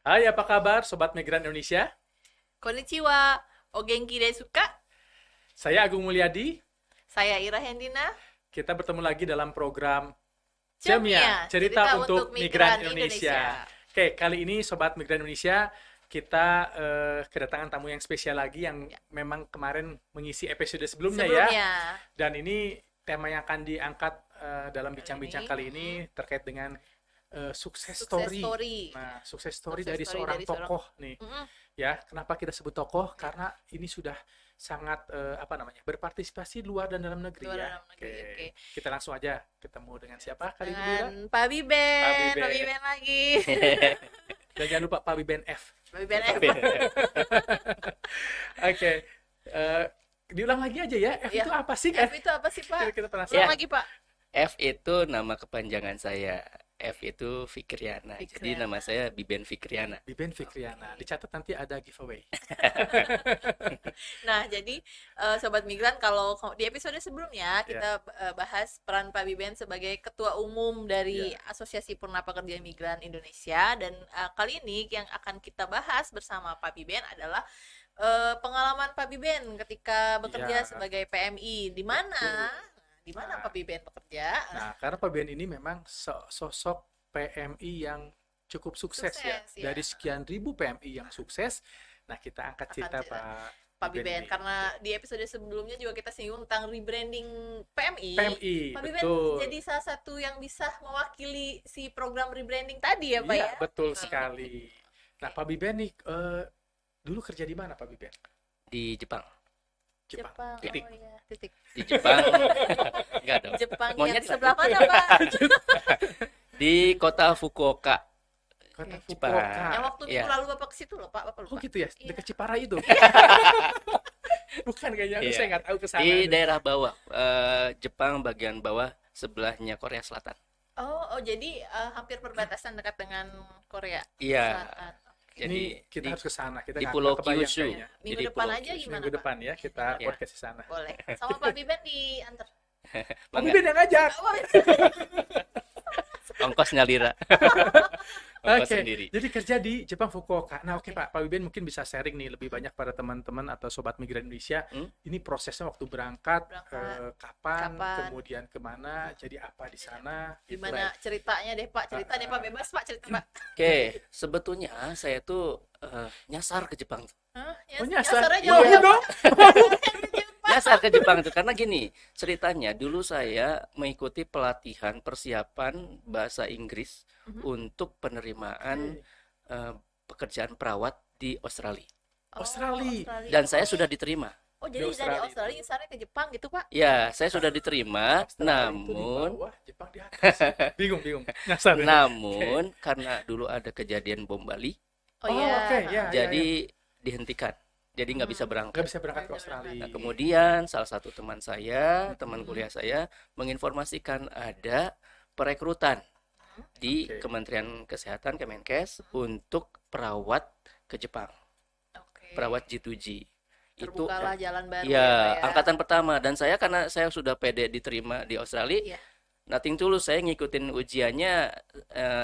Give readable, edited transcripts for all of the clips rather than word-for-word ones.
Hai, apa kabar Sobat Migran Indonesia? Konnichiwa, o genki desu ka? Saya Agung Mulyadi. Saya Ira Hendina. Kita bertemu lagi dalam program Cemia, Cemia, cerita untuk migran Migran Indonesia. Oke, kali ini Sobat Migran Indonesia, kita kedatangan tamu yang spesial lagi yang memang kemarin mengisi episode sebelumnya ya. Dan ini tema yang akan diangkat dalam bincang-bincang kali ini terkait dengan sukses story. Nah, sukses story dari seorang tokoh nih. Ya, kenapa kita sebut tokoh? Karena ini sudah sangat berpartisipasi luar dan dalam negeri ya. Oke. Kita langsung aja ketemu dengan siapa kali ini? Dengan Pak Biben. Pak Biben lagi. Dan jangan lupa Pak Biben F. Pak Biben F. Oke. Diulang lagi aja ya. F itu apa sih? F itu apa sih, Pak? Kita penasaran. Ulang lagi, Pak. F itu nama kepanjangan saya. F itu Fikriana. Jadi nama saya Biben Fikriana. Biben Fikriana. Dicatat nanti ada giveaway. Nah, jadi Sobat Migran, kalau di episode sebelumnya kita bahas peran Pak Biben sebagai Ketua Umum dari Asosiasi Purna Pekerja Migran Indonesia. Dan kali ini yang akan kita bahas bersama Pak Biben adalah pengalaman Pak Biben ketika bekerja sebagai PMI. Di mana Pak Biben bekerja? Nah, karena Pak Biben ini memang sosok PMI yang cukup sukses ya. Dari sekian ribu PMI yang sukses, nah kita angkat cerita Pak Biben, karena di episode sebelumnya juga kita singgung tentang rebranding PMI. Pak Biben jadi salah satu yang bisa mewakili si program rebranding tadi ya Pak ya? Iya, betul sekali. Nah, Pak Biben nih dulu kerja di mana Pak Biben? Di Jepang. Titik. Di Jepang. Enggak dong. Jepang yang sebelah mana Pak? Di kota Fukuoka. Fukuoka. Yang waktu minggu lalu Bapak ke situ loh Pak. Bapak lupa. Oh gitu ya, dekat Cipara itu. Bukan kayaknya, saya nggak tahu kesana. Di daerah bawah, Jepang bagian bawah sebelahnya Korea Selatan. Oh jadi hampir perbatasan dekat dengan Korea Selatan. Jadi kita harus ke sana. Kita di Pulau Kyushu. Minggu depan aja gimana? Minggu depan ya kita podcast di sana. Boleh. Sama Pak Biben diantar. Pak Biben yang ngajak. Ongkosnya lira. Oke, jadi kerja di Jepang Fukuoka. Nah, Pak Biben mungkin bisa sharing nih lebih banyak pada teman-teman atau sobat migran Indonesia. Ini prosesnya waktu berangkat, kapan, kemudian kemana, jadi apa di sana. Gimana ceritanya deh Pak? Cerita deh Pak, bebas Pak, cerita Pak. Oke, sebetulnya saya tuh nyasar ke Jepang. Nyasarnya jauh ya dong. Nyasar ke Jepang itu karena gini ceritanya, dulu saya mengikuti pelatihan persiapan bahasa Inggris untuk penerimaan pekerjaan perawat di Australia. Australia. Dan saya sudah diterima. Oh jadi dari Australia nyasarnya ke Jepang gitu Pak? Ya, saya sudah diterima, namun bawah, Jepang di atas. Bingung. Nyasar. Namun karena dulu ada kejadian bom Bali. Jadi dihentikan. Jadi nggak bisa berangkat. Nggak bisa berangkat ke Australia. Nah, kemudian salah satu teman saya, teman kuliah saya, menginformasikan ada perekrutan di Kementerian Kesehatan Kemenkes untuk perawat ke Jepang. Perawat G2G. Terbukalah jalan baru ya, angkatan pertama. Dan saya karena saya sudah pede diterima di Australia, nothing tulus, saya ngikutin ujiannya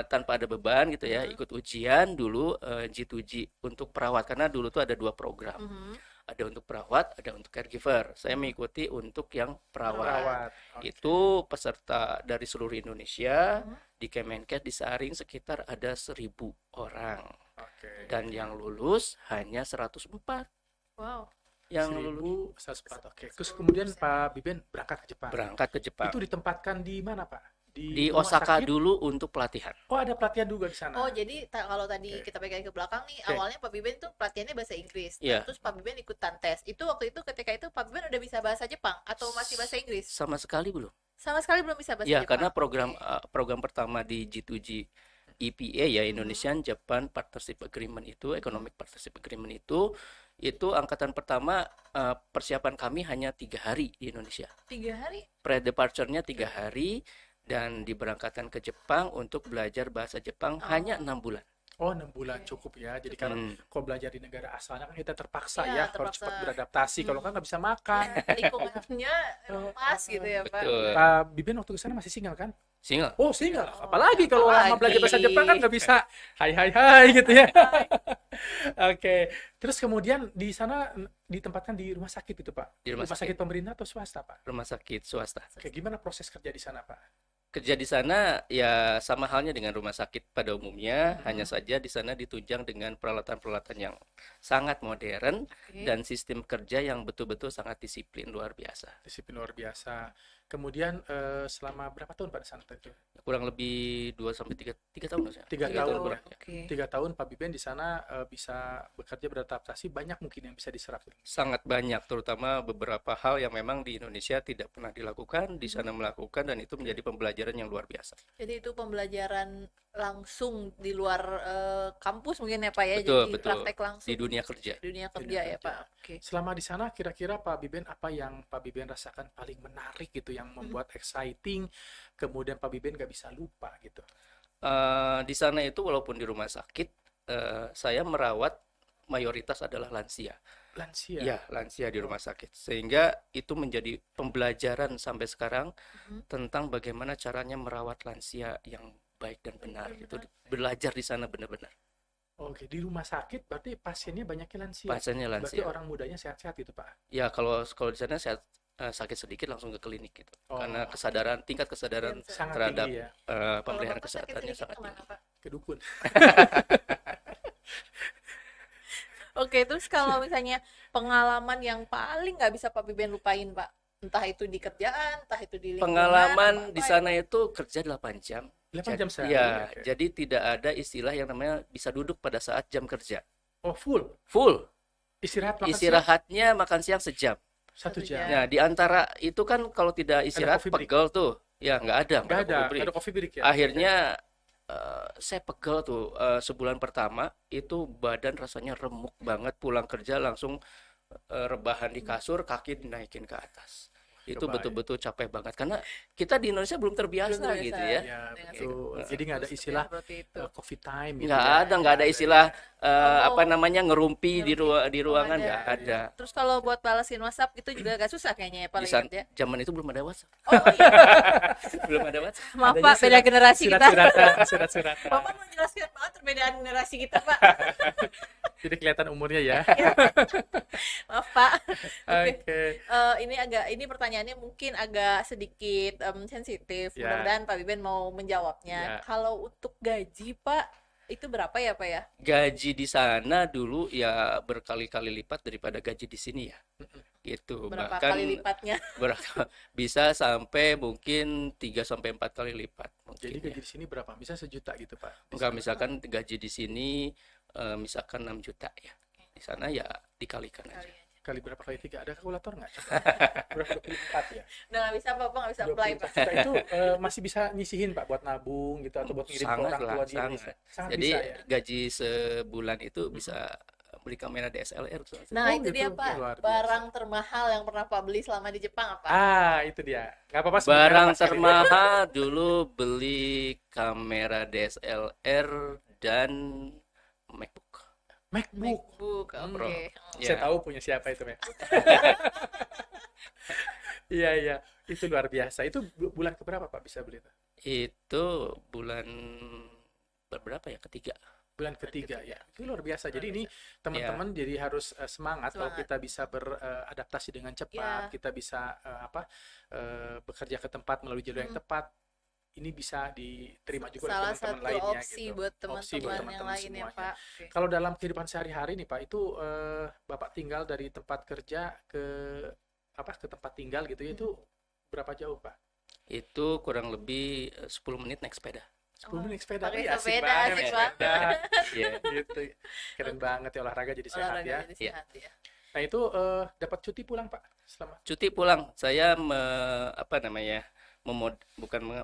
tanpa ada beban gitu ya. Ikut ujian dulu G2G untuk perawat karena dulu tuh ada 2 program. Ada untuk perawat, ada untuk caregiver. Saya mengikuti untuk yang perawat. Itu peserta dari seluruh Indonesia di Kemenkes disaring sekitar ada 1.000 orang. Dan yang lulus hanya 104. Wow. Yang lulus 104. Terus kemudian Pak Biben berangkat ke Jepang. Itu ditempatkan di mana Pak? Di Osaka dulu untuk pelatihan. Oh, ada pelatihan juga di sana. Oh, jadi kalau tadi kita pegang ke belakang nih, awalnya Pak Biben tuh pelatihannya bahasa Inggris. Terus Pak Biben ikutan tes. Itu waktu itu ketika itu Pak Biben udah bisa bahasa Jepang atau masih bahasa Inggris? Sama sekali belum. Sama sekali belum bisa bahasa Jepang. Ya, karena program pertama di G2G EPA ya, Indonesian Japan Partnership Agreement itu, Economic Partnership Agreement itu angkatan pertama persiapan kami hanya 3 hari di Indonesia. 3 hari? Pre-departure-nya 3 hari dan diberangkatkan ke Jepang untuk belajar bahasa Jepang hanya 6 bulan. Oh, 6 bulan cukup ya. Jadi karena kalau belajar di negara asalnya kan kita terpaksa ya harus cepat beradaptasi. Kalau kan nggak bisa makan. Lingkungannya pas gitu ya Pak. Betul. Pak Biben waktu ke sana masih single kan? Single. Oh, single. Apalagi kalau lama belajar bahasa Jepang kan nggak bisa hai gitu ya. Oke. Terus kemudian di sana ditempatkan di rumah sakit itu, Pak? Di rumah sakit pemerintah atau swasta, Pak? Rumah sakit swasta. Oke, gimana proses kerja di sana, Pak? Kerja di sana ya sama halnya dengan rumah sakit pada umumnya, hanya saja di sana ditunjang dengan peralatan-peralatan yang sangat modern dan sistem kerja yang betul-betul sangat disiplin luar biasa. Disiplin luar biasa. Kemudian selama berapa tahun pada sana itu? Kurang lebih 2 sampai 3 tahun ya. 3 tahun. kurang. 3 tahun Pak Biben di sana bisa bekerja beradaptasi, banyak mungkin yang bisa diserap. Sangat banyak, terutama beberapa hal yang memang di Indonesia tidak pernah dilakukan, di sana melakukan, dan itu menjadi pembelajaran yang luar biasa. Jadi itu pembelajaran langsung di luar kampus mungkin ya Pak ya, Betul, jadi betul. praktek langsung Di dunia kerja. Dunia kerja ya Pak. Oke. Selama di sana kira-kira Pak Biben apa yang Pak Biben rasakan paling menarik gitu, yang membuat exciting, kemudian Pak Biben nggak bisa lupa gitu? Di sana itu walaupun di rumah sakit, saya merawat mayoritas adalah lansia. Lansia. Ya, lansia di rumah sakit. Sehingga itu menjadi pembelajaran sampai sekarang tentang bagaimana caranya merawat lansia yang baik dan benar. Itu belajar di sana benar-benar. Oke, di rumah sakit berarti pasiennya banyaknya lansia. Pasiennya Berarti lansia. orang mudanya sehat-sehat itu, Pak? Ya, kalau di sana saya sakit sedikit langsung ke klinik gitu. Karena tingkat kesadaran Sangat terhadap tinggi ya. pemeliharaan Kalau Bapak sakit kesehatannya sedikit sangat kemana, tinggi. Pak? Ke dukun. Oke, terus kalau misalnya pengalaman yang paling nggak bisa Pak Biben lupain, Pak, entah itu di kerjaan, entah itu di lingkungan, Pengalaman apa-apa di ya? sana itu kerja 8 jam. 8 jam sehari. Ya, Oke. jadi tidak ada istilah yang namanya bisa duduk pada saat jam kerja. Oh, full. Full. Istirahat makan siang Istirahatnya makan siang sejam. 1 jam. Nah, di antara itu kan kalau tidak istirahat coffee break? pegel tuh. Ya, nggak ada. Nggak ada, coffee break. ada coffee break ya. Akhirnya saya pegel tuh sebulan pertama itu badan rasanya remuk banget, pulang kerja langsung rebahan di kasur, kaki dinaikin ke atas. Itu Kebayang. betul-betul capek banget karena kita di Indonesia belum terbiasa, Belum terbiasa. gitu ya. Ya, Dengan betul. siklus Jadi nggak ada siklus istilah seperti itu. coffee time gitu Nggak ya. ada, nggak ada istilah Oh. apa namanya ngerumpi di Ngerumpi. ruangan, Oh, ada. nggak ada. Terus kalau buat balasin WhatsApp itu juga agak susah kayaknya ya Pak Di Lihat ya. zaman itu belum ada WhatsApp. Oh iya, Belum ada WhatsApp. maaf Adanya Pak, beda generasi kita. Surat-suratan. Bapak menjelaskan banget perbedaan generasi kita Pak. Jadi kelihatan umurnya ya. Maaf Pak. Oke. Oke. Ini pertanyaannya mungkin agak sedikit sensitif. Ya. Mudah-mudahan Pak Biben mau menjawabnya. Ya. Kalau untuk gaji Pak, itu berapa ya Pak ya? Gaji di sana dulu ya berkali-kali lipat daripada gaji di sini ya. Gitu. Berapa Bahkan kali lipatnya? bisa sampai mungkin 3 sampai 4 kali lipat mungkin. Jadi Ya. gaji di sini berapa? Bisa 1 juta gitu, Pak? Di Enggak, sana. misalkan gaji di sini misalkan 6 juta ya. Di sana ya dikalikan aja. Kali berapa kali 3? Ada kalkulator nggak? Berapa 24 ya? Udah nggak bisa Bapak nggak bisa apply 24 Pak. juta itu masih bisa nyisihin, Pak, buat nabung gitu atau buat ngirim ke Sangat orang tua lah, di Indonesia. sangat. Sangat Jadi bisa ya. gaji sebulan itu bisa beli kamera DSLR. Nah, Oh, itu dia gitu. Pak. Luar biasa. Barang termahal yang pernah Pak beli selama di Jepang apa? Ah, itu dia. Nggak apa-apa. sebutkan Barang apa sekali. termahal dulu beli kamera DSLR dan MacBook. MacBook. MacBook. Pro. Oke. Saya Ya. tahu punya siapa itu, MacBook. Iya, iya. Itu luar biasa. Itu bulan keberapa, Pak, bisa beli itu? Itu bulan berapa ya? Ketiga. Bulan ketiga ya. Itu luar biasa. Jadi ini teman-teman jadi harus semangat kalau kita bisa beradaptasi dengan cepat, kita bisa bekerja ke tempat melalui jalur yang tepat. Ini bisa diterima juga oleh teman-teman lainnya opsi gitu. buat Opsi buat teman-teman yang teman-teman lain ya semuanya. Pak. Kalau dalam kehidupan sehari-hari nih Pak, itu Bapak tinggal dari tempat kerja ke tempat tinggal gitu, itu berapa jauh, Pak? Itu kurang lebih 10 menit naik sepeda. 10 menit sepeda. Pakai Wih, asik sepeda, banget asik sepeda. Iya. Gitu. Keren banget ya, olahraga jadi sehat Olahraga ya. jadi sehat ya. Nah, itu dapat cuti pulang, Pak, selama Cuti pulang. Saya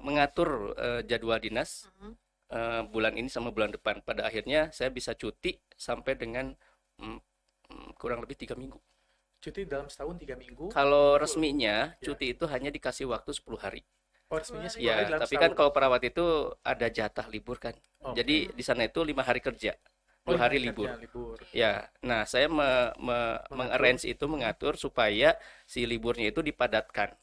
mengatur jadwal dinas bulan ini sama bulan depan. Pada akhirnya saya bisa cuti sampai dengan kurang lebih 3 minggu. cuti dalam setahun 3 minggu. Kalau resminya cuti itu hanya dikasih waktu 10 hari. Oh, resminya 10 hari Ya, dalam tapi setahun. kan kalau perawat itu ada jatah libur kan. Oh, Jadi di sana itu 5 hari kerja. 2 hari libur. Ya, nah saya mengarrange itu, mengatur supaya si liburnya itu dipadatkan.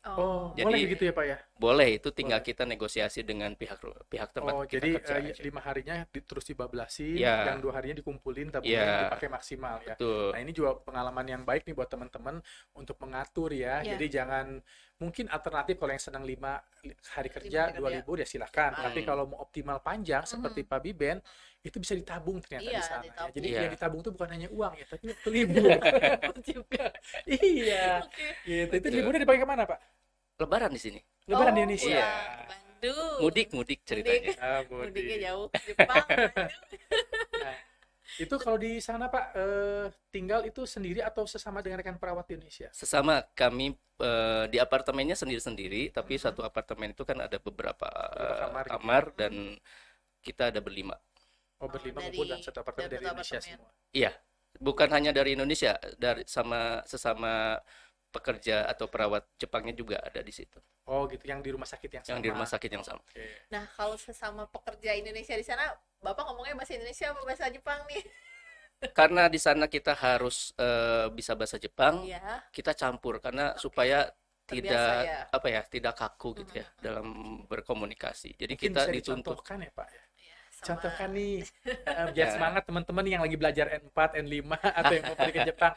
Jadi boleh begitu ya Pak ya? Boleh, itu tinggal kita negosiasi dengan pihak tempat kita jadi kerja aja. 5 harinya terus dibablasin, yang 2 harinya dikumpulin, tabungan dipakai maksimal ya. Betul. Nah ini juga pengalaman yang baik nih buat teman-teman untuk mengatur ya. Jadi jangan, mungkin alternatif kalau yang senang 5 hari kerja, 2 libur ya silahkan. Tapi kalau mau optimal panjang seperti Pak Biben, itu bisa ditabung ternyata di sana. Ya. Jadi yang ditabung itu bukan hanya uang ya, tapi waktu libur. Iya. Gitu. Itu liburnya dipakai kemana Pak? Lebaran di sini. Lebaran di Indonesia. Iya. Mudik ceritanya. Mudiknya jauh ke Jepang. Nah, itu kalau di sana Pak, tinggal itu sendiri atau sesama dengan rekan perawat di Indonesia? Sesama, kami di apartemennya sendiri-sendiri, tapi satu apartemen itu kan ada beberapa kamar gitu. Dan kita ada berlima. Berlima kumpul dan satu apartemen dari Indonesia semua. Iya, bukan hanya dari Indonesia, sesama pekerja atau perawat Jepangnya juga ada di situ. Gitu, yang di rumah sakit yang sama. Yang di rumah sakit yang sama. Nah, kalau sesama pekerja Indonesia di sana, Bapak ngomongnya bahasa Indonesia apa bahasa Jepang nih? Karena di sana kita harus bisa bahasa Jepang, kita campur karena supaya tidak kaku gitu ya dalam berkomunikasi. Jadi mungkin kita bisa dituntut. Dicontohkan ya Pak ya. Contohkan nih, biar semangat teman-teman yang lagi belajar N4, N5 atau yang mau pergi ke Jepang.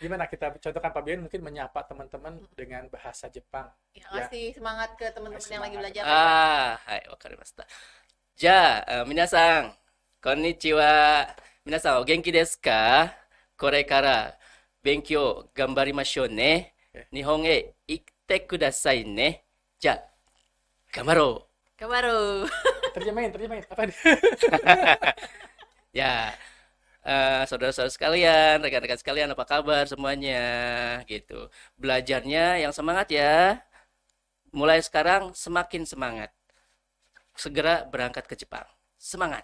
Gimana kita contohkan Pak Bian mungkin menyapa teman-teman dengan bahasa Jepang. Kasih semangat ke teman-teman yang lagi belajar. Hai, wakarimashita. Minasan, konnichiwa. Minasan, o genki desu ka? Kore kara benkyou ganbarimashou ne. Nihon e ikite kudasai ne. Ja, gambarou. Terjemahin apa nih? Ya, saudara-saudara sekalian, rekan-rekan sekalian, apa kabar semuanya? Gitu. Belajarnya yang semangat ya. Mulai sekarang semakin semangat. Segera berangkat ke Jepang. Semangat.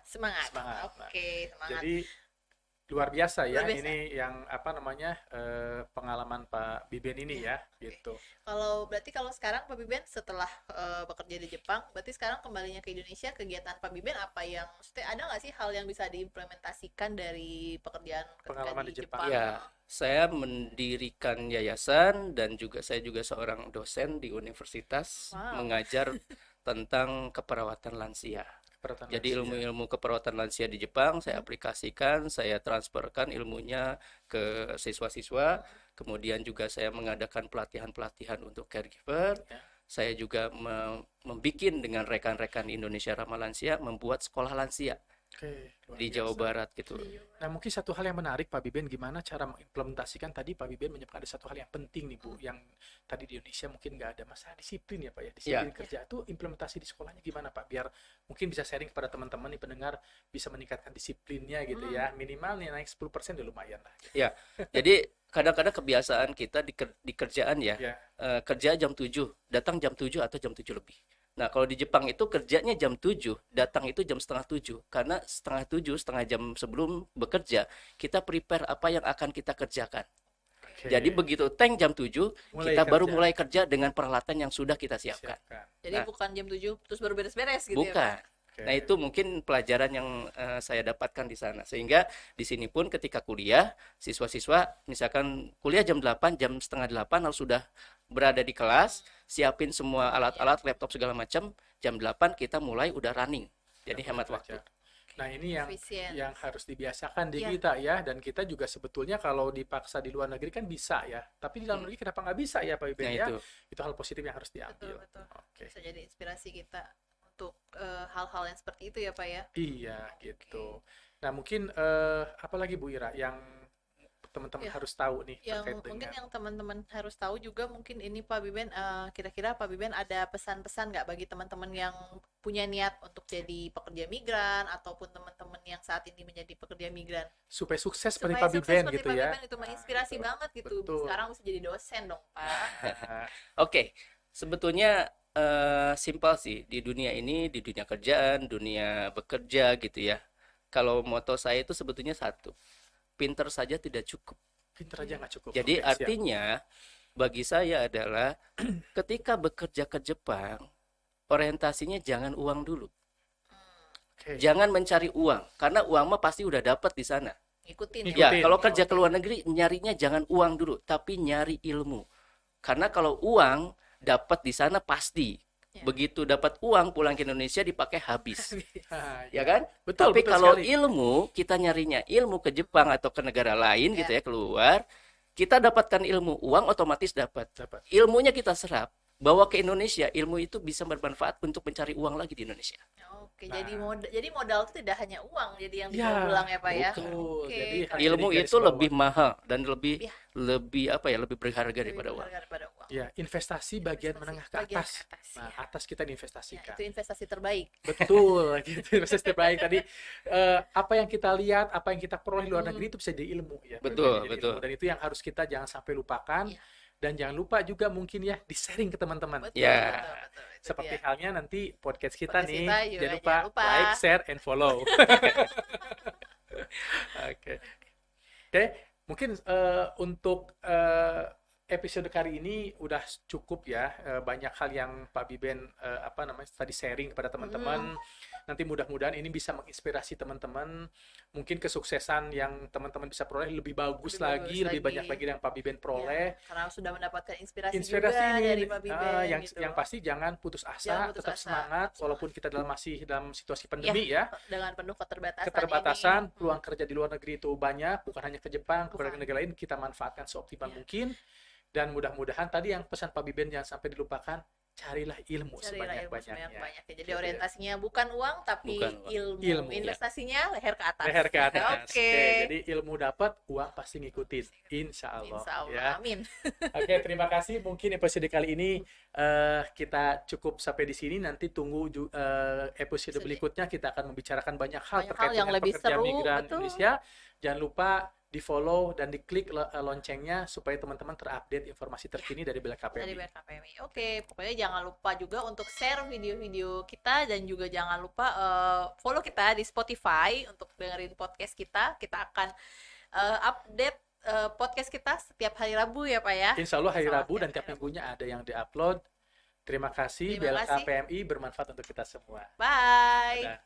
Oke, semangat. Jadi luar biasa ya, ini yang pengalaman Pak Biben ini ya, gitu. Berarti kalau sekarang Pak Biben setelah bekerja di Jepang, berarti sekarang kembalinya ke Indonesia, kegiatan Pak Biben apa yang, maksudnya ada nggak sih hal yang bisa diimplementasikan dari pengalaman di Jepang? Ya, saya mendirikan yayasan dan saya juga seorang dosen di universitas mengajar tentang keperawatan lansia. Jadi ilmu-ilmu keperawatan lansia di Jepang saya aplikasikan, saya transferkan ilmunya ke siswa-siswa. Kemudian juga saya mengadakan pelatihan-pelatihan untuk caregiver. Saya juga membuat dengan rekan-rekan Indonesia Ramah Lansia membuat sekolah lansia di Jawa Barat gitu. Nah mungkin satu hal yang menarik Pak Biben, gimana cara mengimplementasikan, tadi Pak Biben menyebutkan ada satu hal yang penting nih Bu, yang tadi di Indonesia mungkin nggak ada masalah disiplin ya Pak ya, disiplin kerja itu implementasi di sekolahnya gimana Pak, biar mungkin bisa sharing kepada teman-teman nih pendengar, bisa meningkatkan disiplinnya gitu ya, minimal nih naik 10% udah lumayan lah gitu. Ya, jadi kadang-kadang kebiasaan kita di kerjaan kerja jam 7, datang jam 7 atau jam 7 lebih. Nah, kalau di Jepang itu kerjanya jam 7, datang itu jam setengah 7. Karena setengah jam sebelum bekerja, kita prepare apa yang akan kita kerjakan. Jadi begitu jam 7, kita baru mulai kerja dengan peralatan yang sudah kita siapkan. Jadi bukan jam 7 terus baru beres-beres gitu bukan. Ya Pak? Nah, itu mungkin pelajaran yang saya dapatkan di sana. Sehingga di sini pun ketika kuliah, siswa-siswa misalkan kuliah jam 8, jam setengah 8 harus sudah berada di kelas, siapin semua alat-alat, laptop segala macam, jam 8 kita mulai udah running. Jadi hemat waktu. Nah, ini yang harus dibiasakan di kita ya, dan kita juga sebetulnya kalau dipaksa di luar negeri kan bisa ya. Tapi di dalam negeri kenapa nggak bisa ya Pak Iben ya? Itu hal positif yang harus diambil. Betul. Bisa jadi inspirasi kita untuk hal-hal yang seperti itu ya Pak ya. Iya gitu. Nah mungkin apalagi Bu Ira yang teman-teman harus tahu nih terkait mungkin dengan yang teman-teman harus tahu juga, mungkin ini Pak Biben, kira-kira Pak Biben ada pesan-pesan nggak bagi teman-teman yang punya niat untuk jadi pekerja migran ataupun teman-teman yang saat ini menjadi pekerja migran supaya sukses seperti Pak Biben gitu ya. Itu menginspirasi banget gitu. Sekarang bisa jadi dosen dong Pak. Oke. Sebetulnya simpel sih di dunia ini, di dunia kerjaan, dunia bekerja gitu ya. Kalau moto saya itu sebetulnya satu, pinter saja tidak cukup. Pinter aja nggak cukup. Jadi artinya bagi saya adalah ketika bekerja ke Jepang, orientasinya jangan uang dulu. Jangan mencari uang, karena uang mah pasti udah dapat di sana. Ikutin ya. Kalau kerja ke luar negeri nyarinya jangan uang dulu, tapi nyari ilmu. Karena kalau uang dapat di sana pasti. Begitu dapat uang pulang ke Indonesia dipakai habis. Ya kan? Betul, tapi betul kalau sekali. ilmu, kita nyarinya ilmu ke Jepang atau ke negara lain gitu ya, keluar, kita dapatkan ilmu, uang otomatis dapat. Ilmunya kita serap, bawa ke Indonesia, ilmu itu bisa bermanfaat untuk mencari uang lagi di Indonesia. Oke, jadi modal itu tidak hanya uang, jadi yang dibawa pulang ya Pak ya. Jadi ilmu itu lebih mahal dan lebih apa ya, lebih berharga daripada uang. Ya, investasi bagian menengah ke atas. Atas kita diinvestasikan. Itu investasi terbaik. Betul, gitu, investasi terbaik tadi. Apa yang kita lihat, apa yang kita peroleh di luar negeri itu bisa jadi ilmu ya. Betul. Ilmu. Dan itu yang harus kita jangan sampai lupakan. Dan jangan lupa juga mungkin ya di-sharing ke teman-teman. Betul. Seperti halnya nanti podcast kita nih. Jangan lupa like, share, and follow. Oke, mungkin untuk episode kali ini udah cukup ya, banyak hal yang Pak Biben tadi sharing kepada teman-teman. Nanti mudah-mudahan ini bisa menginspirasi teman-teman, mungkin kesuksesan yang teman-teman bisa peroleh lebih bagus lagi, lebih banyak lagi yang Pak Biben peroleh. Karena sudah mendapatkan inspirasi juga ini, dari Pak Biben. Yang pasti jangan putus asa, tetap semangat walaupun kita masih dalam situasi pandemi ya. Dengan penuh keterbatasan, peluang kerja di luar negeri itu banyak, bukan hanya ke Jepang, ke negara lain, kita manfaatkan seoptimal mungkin. Dan mudah-mudahan tadi yang pesan Pak Biben jangan sampai dilupakan, carilah ilmu sebanyak-banyaknya. Jadi orientasinya bukan uang tapi ilmu. Investasinya leher ke atas. Leher ke atas. Oke. Jadi ilmu dapat, uang pasti ngikutin. Insya Allah. Ya. Amin. Oke, terima kasih. Mungkin episode kali ini kita cukup sampai di sini. Nanti tunggu episode berikutnya, kita akan membicarakan banyak hal terkait dengan pekerjaan migran Indonesia. Jangan lupa di-follow dan diklik loncengnya supaya teman-teman terupdate informasi terkini dari Bela KPMI. Oke, pokoknya jangan lupa juga untuk share video-video kita dan juga jangan lupa follow kita di Spotify untuk dengerin podcast kita. Kita akan update podcast kita setiap hari Rabu ya Pak ya. Insya Allah hari Rabu dan tiap minggunya ada yang di-upload. Terima kasih. Bela KPMI bermanfaat untuk kita semua. Bye.